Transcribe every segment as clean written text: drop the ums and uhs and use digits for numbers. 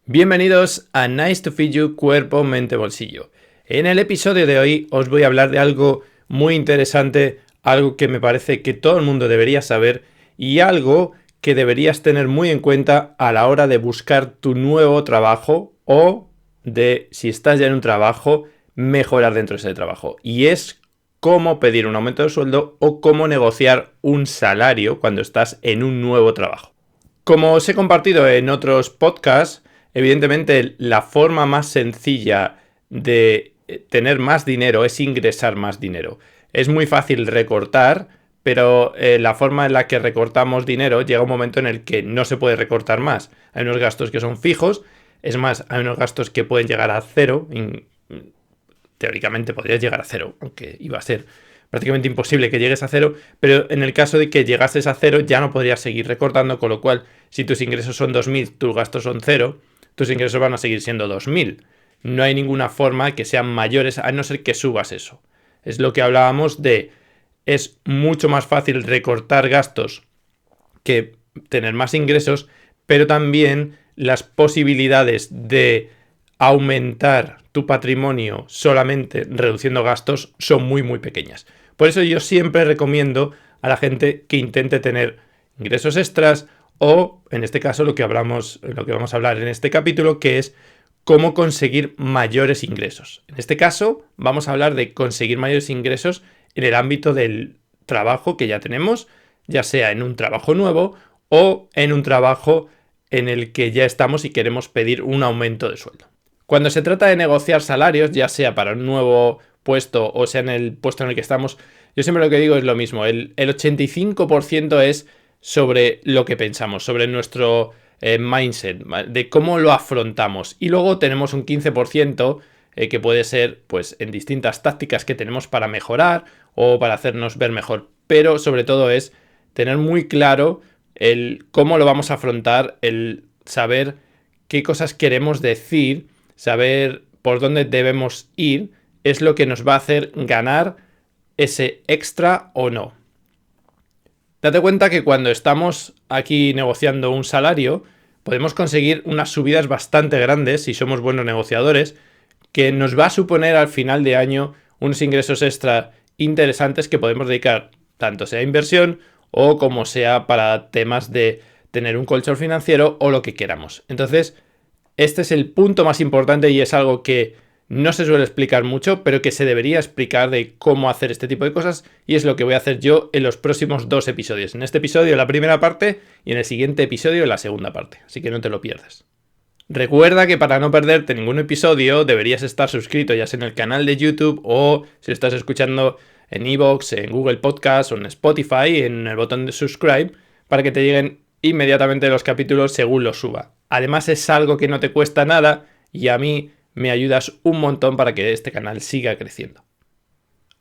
Bienvenidos a Nice to Feed You Cuerpo, Mente, Bolsillo. En el episodio de hoy os voy a hablar de algo muy interesante, algo que me parece que todo el mundo debería saber y algo que deberías tener muy en cuenta a la hora de buscar tu nuevo trabajo o de, si estás ya en un trabajo, mejorar dentro de ese trabajo. Y es cómo pedir un aumento de sueldo o cómo negociar un salario cuando estás en un nuevo trabajo. Como os he compartido en otros podcasts, evidentemente la forma más sencilla de tener más dinero es ingresar más dinero. Es muy fácil recortar, pero la forma en la que recortamos dinero llega un momento en el que no se puede recortar más. Hay unos gastos que son fijos, es más, hay unos gastos que pueden llegar a cero. Teóricamente podrías llegar a cero, aunque iba a ser prácticamente imposible que llegues a cero, pero en el caso de que llegases a cero ya no podrías seguir recortando, con lo cual si tus ingresos son 2.000, tus gastos son cero, tus ingresos van a seguir siendo 2.000. No hay ninguna forma que sean mayores a no ser que subas eso. Es lo que hablábamos de, es mucho más fácil recortar gastos que tener más ingresos, pero también las posibilidades de aumentar tu patrimonio solamente reduciendo gastos son muy pequeñas. Por eso yo siempre recomiendo a la gente que intente tener ingresos extras o, en este caso, lo que vamos a hablar en este capítulo, que es cómo conseguir mayores ingresos. En este caso, vamos a hablar de conseguir mayores ingresos en el ámbito del trabajo que ya tenemos, ya sea en un trabajo nuevo o en un trabajo en el que ya estamos y queremos pedir un aumento de sueldo. Cuando se trata de negociar salarios, ya sea para un nuevo puesto o sea en el puesto en el que estamos, yo siempre lo que digo es lo mismo. El 85% es sobre lo que pensamos, sobre nuestro mindset, de cómo lo afrontamos. Y luego tenemos un 15% que puede ser pues en distintas tácticas que tenemos para mejorar o para hacernos ver mejor. Pero sobre todo es tener muy claro el cómo lo vamos a afrontar, el saber qué cosas queremos decir, saber por dónde debemos ir, es lo que nos va a hacer ganar ese extra o no. Date cuenta que cuando estamos aquí negociando un salario, podemos conseguir unas subidas bastante grandes si somos buenos negociadores, que nos va a suponer al final de año unos ingresos extra interesantes que podemos dedicar tanto sea a inversión o como sea para temas de tener un colchón financiero o lo que queramos. Entonces, este es el punto más importante y es algo que no se suele explicar mucho, pero que se debería explicar de cómo hacer este tipo de cosas y es lo que voy a hacer yo en los próximos 2 episodios. En este episodio la primera parte y en el siguiente episodio la segunda parte, así que no te lo pierdas. Recuerda que para no perderte ningún episodio deberías estar suscrito ya sea en el canal de YouTube o si lo estás escuchando en iVoox, en Google Podcast o en Spotify, en el botón de subscribe para que te lleguen inmediatamente los capítulos según los suba. Además es algo que no te cuesta nada y a mí me ayudas un montón para que este canal siga creciendo.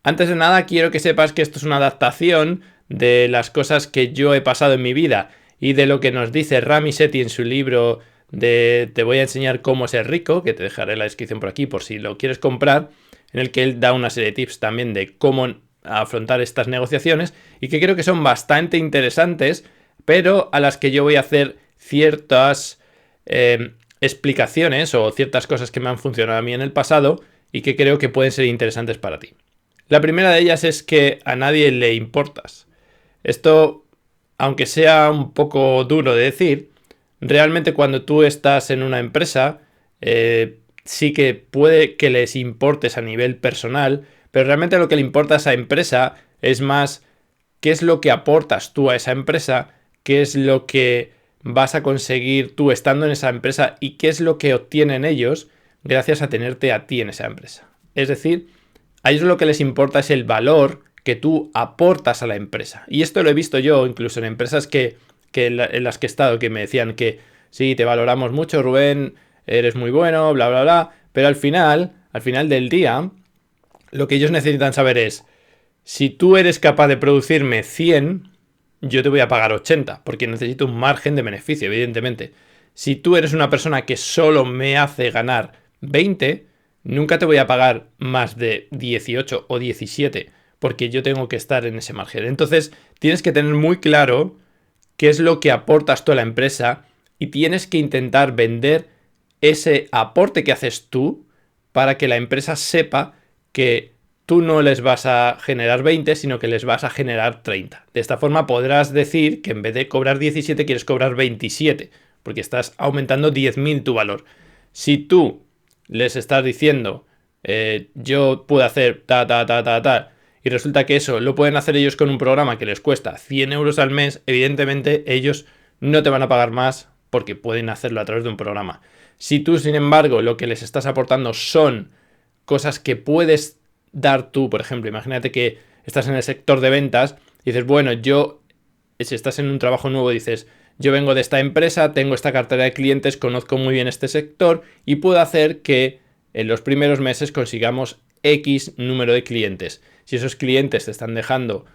Antes de nada quiero que sepas que esto es una adaptación de las cosas que yo he pasado en mi vida y de lo que nos dice Rami Sethi en su libro de Te voy a enseñar cómo ser rico, que te dejaré la descripción por aquí por si lo quieres comprar, en el que él da una serie de tips también de cómo afrontar estas negociaciones y que creo que son bastante interesantes, pero a las que yo voy a hacer ciertas explicaciones o ciertas cosas que me han funcionado a mí en el pasado y que creo que pueden ser interesantes para ti. La primera de ellas es que a nadie le importas. Esto, aunque sea un poco duro de decir, realmente cuando tú estás en una empresa, sí que puede que les importes a nivel personal, pero realmente lo que le importa a esa empresa es más qué es lo que aportas tú a esa empresa, qué es lo que vas a conseguir tú estando en esa empresa y qué es lo que obtienen ellos gracias a tenerte a ti en esa empresa. Es decir, a ellos lo que les importa es el valor que tú aportas a la empresa. Y esto lo he visto yo incluso en empresas en las que he estado, que me decían que sí, te valoramos mucho, Rubén, eres muy bueno, bla, bla, bla, pero al final del día, lo que ellos necesitan saber es, si tú eres capaz de producirme 100, yo te voy a pagar 80, porque necesito un margen de beneficio, evidentemente. Si tú eres una persona que solo me hace ganar 20, nunca te voy a pagar más de 18 o 17, porque yo tengo que estar en ese margen. Entonces, tienes que tener muy claro qué es lo que aportas tú a la empresa y tienes que intentar vender ese aporte que haces tú para que la empresa sepa que tú no les vas a generar 20, sino que les vas a generar 30. De esta forma podrás decir que en vez de cobrar 17 quieres cobrar 27, porque estás aumentando 10.000 tu valor. Si tú les estás diciendo, yo puedo hacer tal, y resulta que eso lo pueden hacer ellos con un programa que les cuesta 100 euros al mes, evidentemente ellos no te van a pagar más porque pueden hacerlo a través de un programa. Si tú, sin embargo, lo que les estás aportando son cosas que puedes dar tú, por ejemplo, imagínate que estás en el sector de ventas y dices, bueno, si estás en un trabajo nuevo, dices, yo vengo de esta empresa, tengo esta cartera de clientes, conozco muy bien este sector y puedo hacer que en los primeros meses consigamos X número de clientes. Si esos clientes te están dejando,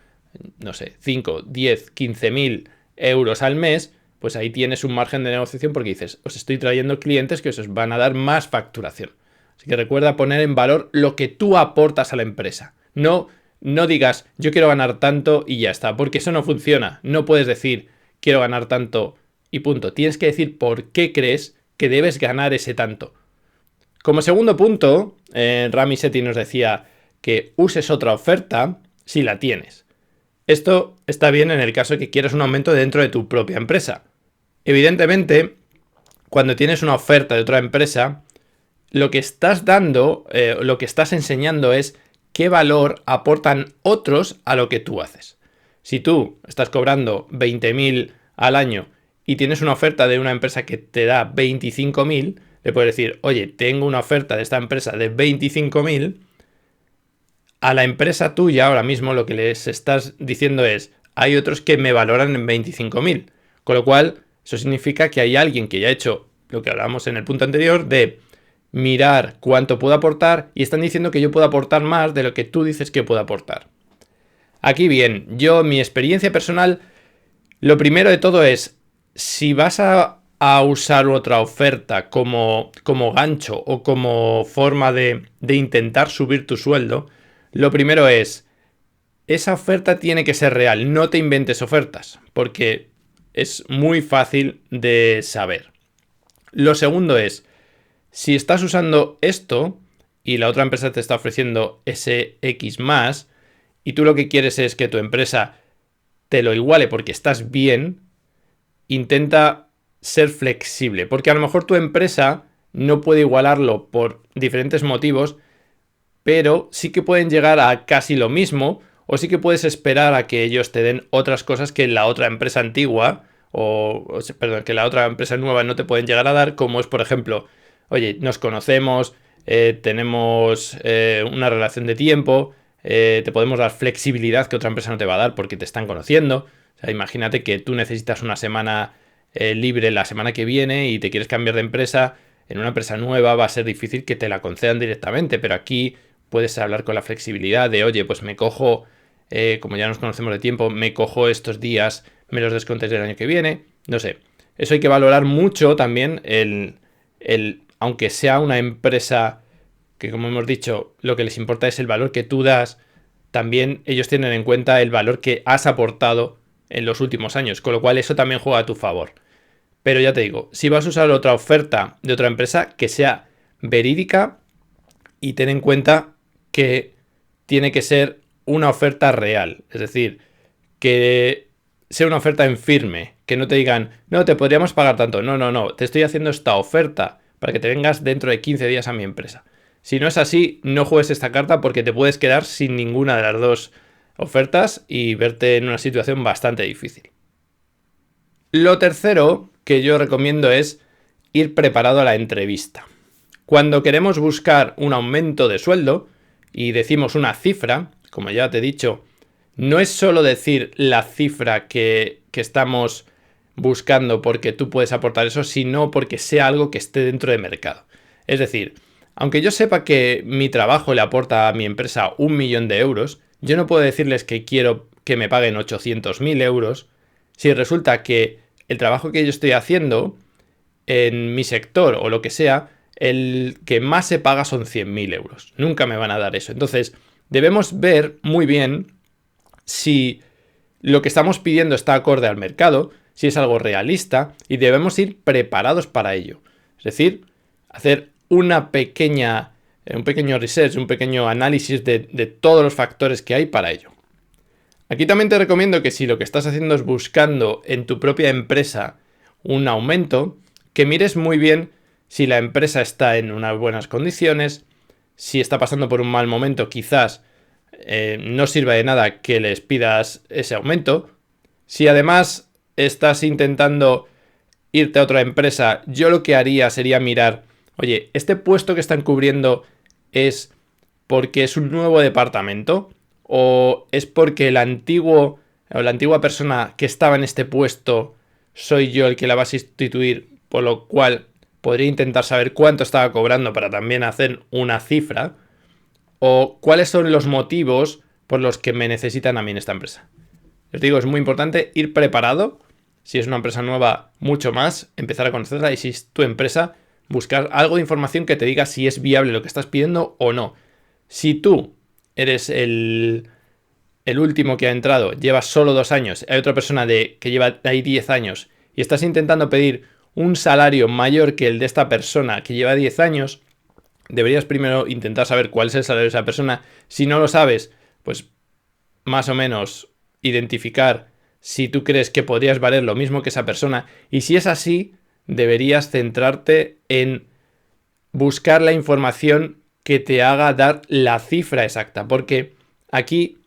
no sé, 5, 10, 15.000 euros al mes, pues ahí tienes un margen de negociación porque dices, os estoy trayendo clientes que os van a dar más facturación. Así que recuerda poner en valor lo que tú aportas a la empresa. No digas, yo quiero ganar tanto y ya está, porque eso no funciona. No puedes decir, quiero ganar tanto y punto. Tienes que decir por qué crees que debes ganar ese tanto. Como segundo punto, Rami Sethi nos decía que uses otra oferta si la tienes. Esto está bien en el caso de que quieras un aumento dentro de tu propia empresa. Evidentemente, cuando tienes una oferta de otra empresa, lo que estás dando, lo que estás enseñando es qué valor aportan otros a lo que tú haces. Si tú estás cobrando 20.000 al año y tienes una oferta de una empresa que te da 25.000, le puedes decir, oye, tengo una oferta de esta empresa de 25.000. A la empresa tuya ahora mismo lo que les estás diciendo es, hay otros que me valoran en 25.000. Con lo cual, eso significa que hay alguien que ya ha hecho lo que hablábamos en el punto anterior de mirar cuánto puedo aportar y están diciendo que yo puedo aportar más de lo que tú dices que puedo aportar. Aquí bien, mi experiencia personal, lo primero de todo es, si vas a usar otra oferta como gancho o como forma de intentar subir tu sueldo, lo primero es, esa oferta tiene que ser real, no te inventes ofertas, porque es muy fácil de saber. Lo segundo es, si estás usando esto y la otra empresa te está ofreciendo ese X más y tú lo que quieres es que tu empresa te lo iguale porque estás bien, intenta ser flexible, porque a lo mejor tu empresa no puede igualarlo por diferentes motivos, pero sí que pueden llegar a casi lo mismo o sí que puedes esperar a que ellos te den otras cosas que la otra empresa antigua que la otra empresa nueva no te pueden llegar a dar, como es, por ejemplo, oye, nos conocemos, tenemos una relación de tiempo, te podemos dar flexibilidad que otra empresa no te va a dar porque te están conociendo. O sea, imagínate que tú necesitas una semana libre la semana que viene y te quieres cambiar de empresa. En una empresa nueva va a ser difícil que te la concedan directamente, pero aquí puedes hablar con la flexibilidad de, oye, pues me cojo, como ya nos conocemos de tiempo, me cojo estos días, me los descontes del año que viene. No sé, eso hay que valorar mucho también aunque sea una empresa que, como hemos dicho, lo que les importa es el valor que tú das, también ellos tienen en cuenta el valor que has aportado en los últimos años, con lo cual eso también juega a tu favor. Pero ya te digo, si vas a usar otra oferta de otra empresa, que sea verídica y ten en cuenta que tiene que ser una oferta real, es decir, que sea una oferta en firme, que no te digan, no, te podríamos pagar tanto, no, te estoy haciendo esta oferta para que te vengas dentro de 15 días a mi empresa. Si no es así, no juegues esta carta porque te puedes quedar sin ninguna de las dos ofertas y verte en una situación bastante difícil. Lo tercero que yo recomiendo es ir preparado a la entrevista. Cuando queremos buscar un aumento de sueldo y decimos una cifra, como ya te he dicho, no es solo decir la cifra que estamos buscando porque tú puedes aportar eso, sino porque sea algo que esté dentro de mercado. Es decir, aunque yo sepa que mi trabajo le aporta a mi empresa 1.000.000 de euros, yo no puedo decirles que quiero que me paguen 800.000 euros si resulta que el trabajo que yo estoy haciendo en mi sector o lo que sea, el que más se paga son 100.000 euros. Nunca me van a dar eso. Entonces, debemos ver muy bien si lo que estamos pidiendo está acorde al mercado, si es algo realista y debemos ir preparados para ello. Es decir, hacer un pequeño research, un pequeño análisis de todos los factores que hay para ello. Aquí también te recomiendo que si lo que estás haciendo es buscando en tu propia empresa un aumento, que mires muy bien si la empresa está en unas buenas condiciones, si está pasando por un mal momento, quizás no sirva de nada que les pidas ese aumento. Si además estás intentando irte a otra empresa, yo lo que haría sería mirar, oye, ¿este puesto que están cubriendo es porque es un nuevo departamento? ¿O es porque la antigua persona que estaba en este puesto soy yo el que la va a sustituir? Por lo cual podría intentar saber cuánto estaba cobrando para también hacer una cifra. ¿O cuáles son los motivos por los que me necesitan a mí en esta empresa? Les digo, es muy importante ir preparado. Si es una empresa nueva, mucho más, empezar a conocerla. Y si es tu empresa, buscar algo de información que te diga si es viable lo que estás pidiendo o no. Si tú eres el último que ha entrado, llevas solo 2 años, hay otra persona que lleva ahí 10 años y estás intentando pedir un salario mayor que el de esta persona que lleva 10 años, deberías primero intentar saber cuál es el salario de esa persona. Si no lo sabes, pues más o menos identificar si tú crees que podrías valer lo mismo que esa persona. Y si es así, deberías centrarte en buscar la información que te haga dar la cifra exacta. Porque aquí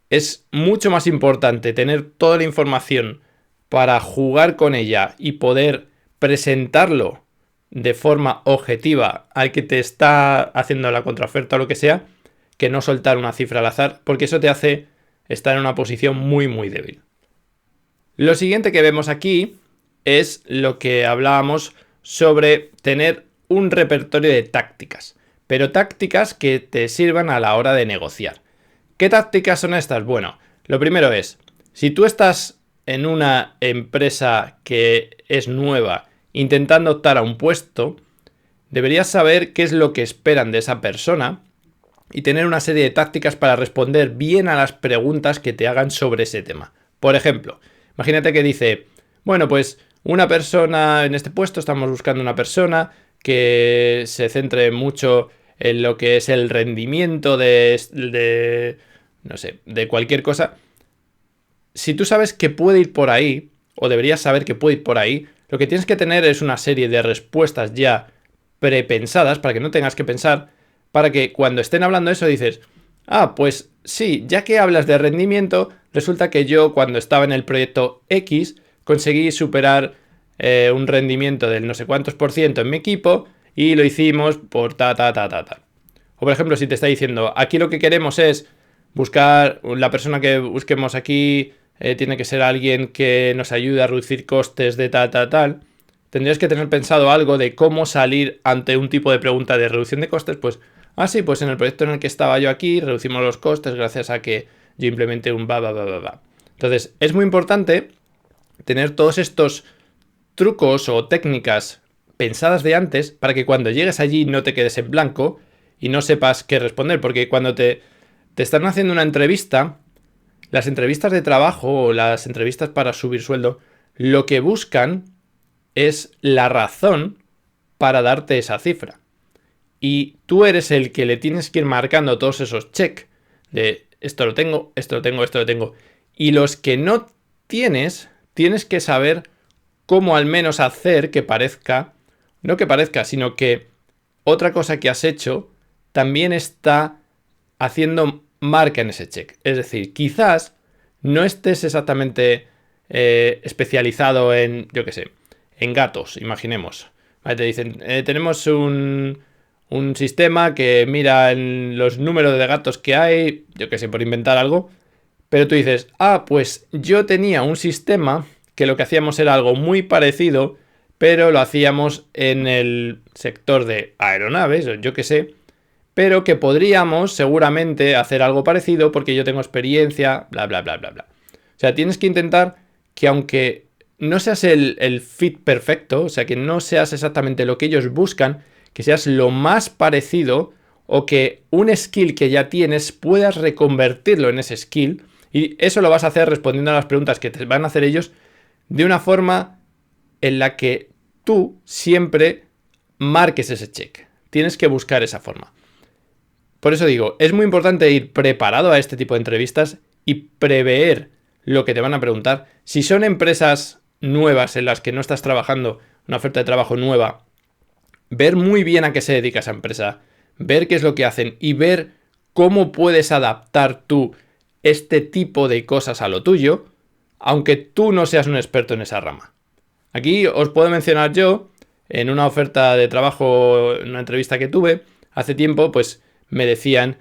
es mucho más importante tener toda la información para jugar con ella y poder presentarlo de forma objetiva al que te está haciendo la contraoferta o lo que sea, que no soltar una cifra al azar, porque eso te hace estar en una posición muy muy débil. Lo siguiente que vemos aquí es lo que hablábamos sobre tener un repertorio de tácticas, pero tácticas que te sirvan a la hora de negociar. ¿Qué tácticas son estas? Bueno, lo primero es, si tú estás en una empresa que es nueva intentando optar a un puesto, deberías saber qué es lo que esperan de esa persona y tener una serie de tácticas para responder bien a las preguntas que te hagan sobre ese tema. Por ejemplo, imagínate que dice, bueno, pues una persona en este puesto, estamos buscando una persona que se centre mucho en lo que es el rendimiento de cualquier cosa. Si tú sabes que puede ir por ahí, o deberías saber que puede ir por ahí, lo que tienes que tener es una serie de respuestas ya prepensadas para que no tengas que pensar, para que cuando estén hablando eso dices, pues sí, ya que hablas de rendimiento, resulta que yo cuando estaba en el proyecto X conseguí superar un rendimiento del no sé cuántos % en mi equipo y lo hicimos por ta. O por ejemplo, si te está diciendo, aquí lo que queremos es buscar, la persona que busquemos aquí tiene que ser alguien que nos ayude a reducir costes de tal, tendrías que tener pensado algo de cómo salir ante un tipo de pregunta de reducción de costes, pues, sí, pues en el proyecto en el que estaba yo aquí, reducimos los costes gracias a que yo implementé un va. Entonces, es muy importante tener todos estos trucos o técnicas pensadas de antes para que cuando llegues allí no te quedes en blanco y no sepas qué responder, porque cuando te están haciendo una entrevista, las entrevistas de trabajo o las entrevistas para subir sueldo, lo que buscan es la razón para darte esa cifra. Y tú eres el que le tienes que ir marcando todos esos check de esto lo tengo. Y los que no tienes que saber cómo al menos hacer que parezca, no que parezca, sino que otra cosa que has hecho también está haciendo marca en ese check. Es decir, quizás no estés exactamente especializado en, yo qué sé, en gatos, imaginemos. Vale, te dicen, tenemos un sistema que mira en los números de gatos que hay, yo qué sé, por inventar algo, pero tú dices, pues yo tenía un sistema que lo que hacíamos era algo muy parecido, pero lo hacíamos en el sector de aeronaves, yo qué sé, pero que podríamos seguramente hacer algo parecido porque yo tengo experiencia, bla. O sea, tienes que intentar que aunque no seas el fit perfecto, o sea, que no seas exactamente lo que ellos buscan, que seas lo más parecido o que un skill que ya tienes puedas reconvertirlo en ese skill, y eso lo vas a hacer respondiendo a las preguntas que te van a hacer ellos de una forma en la que tú siempre marques ese check. Tienes que buscar esa forma. Por eso digo, es muy importante ir preparado a este tipo de entrevistas y prever lo que te van a preguntar. Si son empresas nuevas en las que no estás trabajando, una oferta de trabajo nueva, ver muy bien a qué se dedica esa empresa, ver qué es lo que hacen y ver cómo puedes adaptar tú este tipo de cosas a lo tuyo, aunque tú no seas un experto en esa rama. Aquí os puedo mencionar yo, en una oferta de trabajo, en una entrevista que tuve hace tiempo, pues me decían,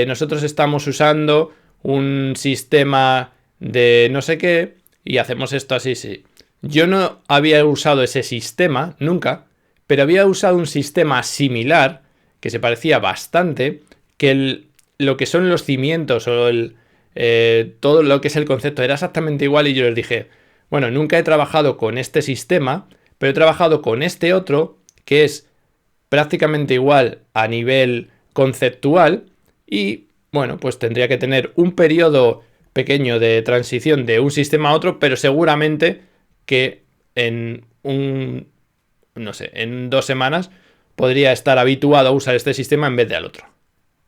nosotros estamos usando un sistema de no sé qué y hacemos esto así, sí. Yo no había usado ese sistema nunca, pero había usado un sistema similar que se parecía bastante, que lo que son los cimientos o todo lo que es el concepto era exactamente igual y yo les dije, bueno, nunca he trabajado con este sistema, pero he trabajado con este otro que es prácticamente igual a nivel conceptual y bueno, pues tendría que tener un periodo pequeño de transición de un sistema a otro, pero seguramente que en en 2 semanas podría estar habituado a usar este sistema en vez de al otro.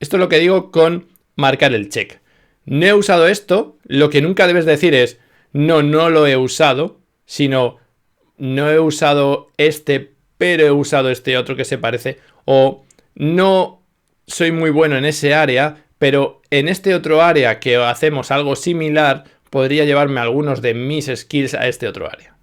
Esto es lo que digo con marcar el check. No he usado esto, lo que nunca debes decir es no lo he usado, sino no he usado este, pero he usado este otro que se parece, o no soy muy bueno en ese área, pero en este otro área que hacemos algo similar, podría llevarme algunos de mis skills a este otro área.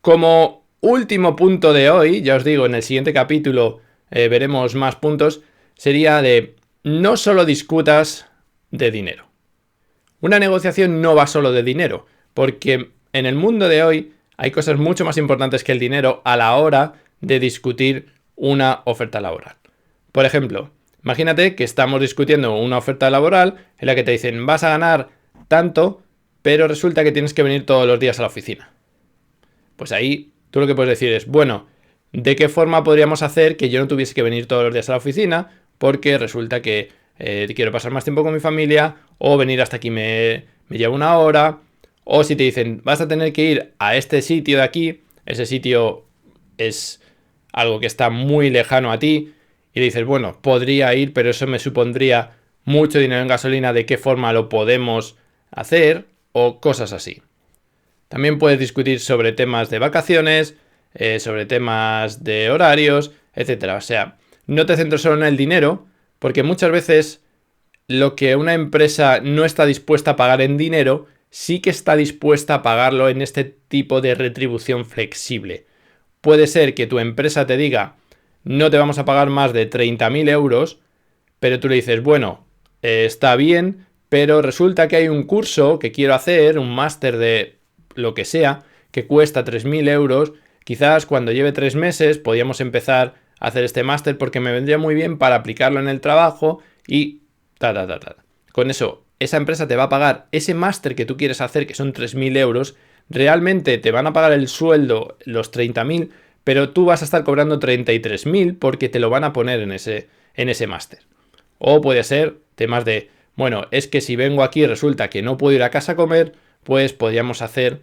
Como último punto de hoy, ya os digo, en el siguiente capítulo veremos más puntos, sería de no solo discutas de dinero. Una negociación no va solo de dinero, porque en el mundo de hoy hay cosas mucho más importantes que el dinero a la hora de discutir una oferta laboral. Por ejemplo, imagínate que estamos discutiendo una oferta laboral en la que te dicen vas a ganar tanto, pero resulta que tienes que venir todos los días a la oficina. Pues ahí tú lo que puedes decir es, bueno, ¿de qué forma podríamos hacer que yo no tuviese que venir todos los días a la oficina? Porque resulta que quiero pasar más tiempo con mi familia, o venir hasta aquí me lleva 1 hora, o si te dicen vas a tener que ir a este sitio de aquí, ese sitio es algo que está muy lejano a ti, y dices, bueno, podría ir, pero eso me supondría mucho dinero en gasolina, ¿de qué forma lo podemos hacer? O cosas así. También puedes discutir sobre temas de vacaciones, sobre temas de horarios, etc. O sea, no te centres solo en el dinero, porque muchas veces lo que una empresa no está dispuesta a pagar en dinero, sí que está dispuesta a pagarlo en este tipo de retribución flexible. Puede ser que tu empresa te diga, no te vamos a pagar más de 30.000 euros, pero tú le dices, bueno, está bien, pero resulta que hay un curso que quiero hacer, un máster de lo que sea, que cuesta 3.000 euros, quizás cuando lleve 3 meses podríamos empezar a hacer este máster porque me vendría muy bien para aplicarlo en el trabajo y Con eso, esa empresa te va a pagar ese máster que tú quieres hacer, que son 3.000 euros, realmente te van a pagar el sueldo, los 30.000, pero tú vas a estar cobrando 33.000 porque te lo van a poner en ese máster. O puede ser temas de, bueno, es que si vengo aquí y resulta que no puedo ir a casa a comer, pues podríamos hacer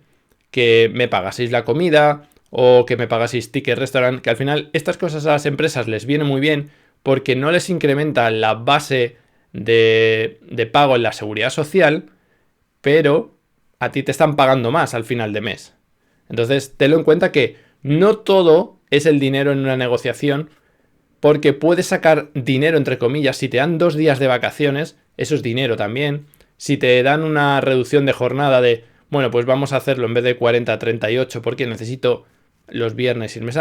que me pagaseis la comida o que me pagaseis ticket restaurant, que al final estas cosas a las empresas les viene muy bien porque no les incrementa la base de pago en la seguridad social, pero a ti te están pagando más al final de mes. Entonces, tenlo en cuenta que no todo es el dinero en una negociación, porque puedes sacar dinero, entre comillas, si te dan 2 días de vacaciones, eso es dinero también. Si te dan una reducción de jornada de, bueno, pues vamos a hacerlo en vez de 40 a 38 porque necesito los viernes irme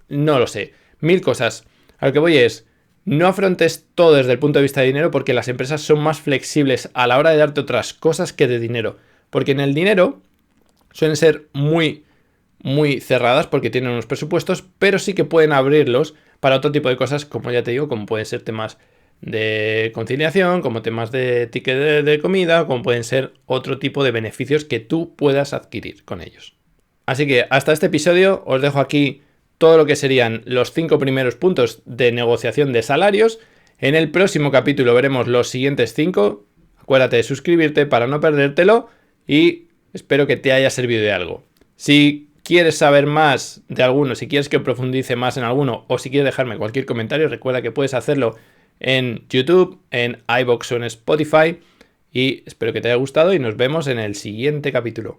no lo sé, 1000 cosas. A lo que voy es, no afrontes todo desde el punto de vista de dinero porque las empresas son más flexibles a la hora de darte otras cosas que de dinero. Porque en el dinero suelen ser muy cerradas porque tienen unos presupuestos, pero sí que pueden abrirlos para otro tipo de cosas, como ya te digo, como pueden ser temas de conciliación, como temas de ticket de comida, como pueden ser otro tipo de beneficios que tú puedas adquirir con ellos. Así que hasta este episodio os dejo aquí todo lo que serían los 5 primeros puntos de negociación de salarios. En el próximo capítulo veremos los siguientes 5. Acuérdate de suscribirte para no perdértelo y espero que te haya servido de algo. Si quieres saber más de alguno, si quieres que profundice más en alguno o si quieres dejarme cualquier comentario, recuerda que puedes hacerlo en YouTube, en iVoox o en Spotify. Y espero que te haya gustado y nos vemos en el siguiente capítulo.